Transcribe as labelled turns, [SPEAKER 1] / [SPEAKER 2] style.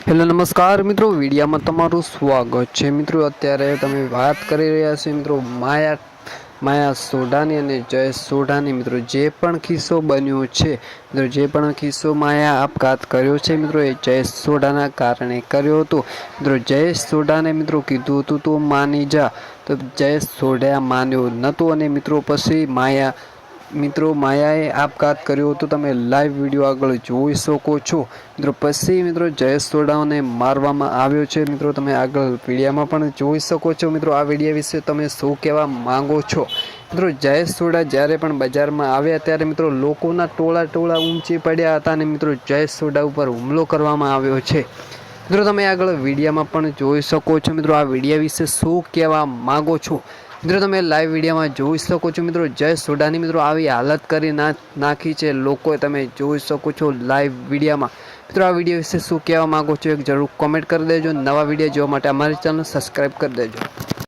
[SPEAKER 1] Hello નમસ્કાર મિત્રો, વિડીયામાં તમારું સ્વાગત છે। મિત્રો અત્યારે તમે વાત કરી રહ્યા છો મિત્રો માયા સોઢાની અને જયેશ સોઢાની। મિત્રો જે પણ કિસ્સો બન્યો છે, મિત્રો જે પણ કિસ્સો માયા આપઘાત કર્યો છે મિત્રો એ જયેશ સોઢાના કારણે કર્યો હતો। મિત્રો જયેશ સોઢાને મિત્રો કીધું હતું તો માની જા, તો જયેશ સોઢા માન્યો નહોતો અને મિત્રો પછી માયાએ આપઘાત કર્યો હતો। તમે લાઈવ વિડીયો આગળ જોઈ શકો છો। મિત્રો પછી મિત્રો જયેશ સોઢાને મારવામાં આવ્યો છે। મિત્રો તમે આગળ વિડીયામાં પણ જોઈ શકો છો। મિત્રો આ વિડીયો વિશે તમે શું કહેવા માંગો છો? મિત્રો જયેશ સોઢા જ્યારે પણ બજારમાં આવ્યા ત્યારે મિત્રો લોકોના ટોળા ઊંચી પડ્યા હતા અને મિત્રો જયેશ સોઢા ઉપર હુમલો કરવામાં આવ્યો છે। મિત્રો તમે આગળ વિડીયામાં પણ જોઈ શકો છો। મિત્રો આ વિડીયો વિશે શું કહેવા માંગો છો? મિત્રો તમે લાઈવ વિડીયોમાં જોઈ શકો છો। મિત્રો જયેશ સોઢાની મિત્રો આવી હાલત કરી નાખી છે લોકોએ, તમે જોઈ શકો છો લાઈવ વિડીયોમાં। મિત્રો આ વિડીયો વિશે શું કહેવા માંગો છો એક જરૂર કોમેન્ટ કરી દેજો। નવા વિડીયો જોવા માટે અમારી ચેનલ સબસ્ક્રાઈબ કરી દેજો।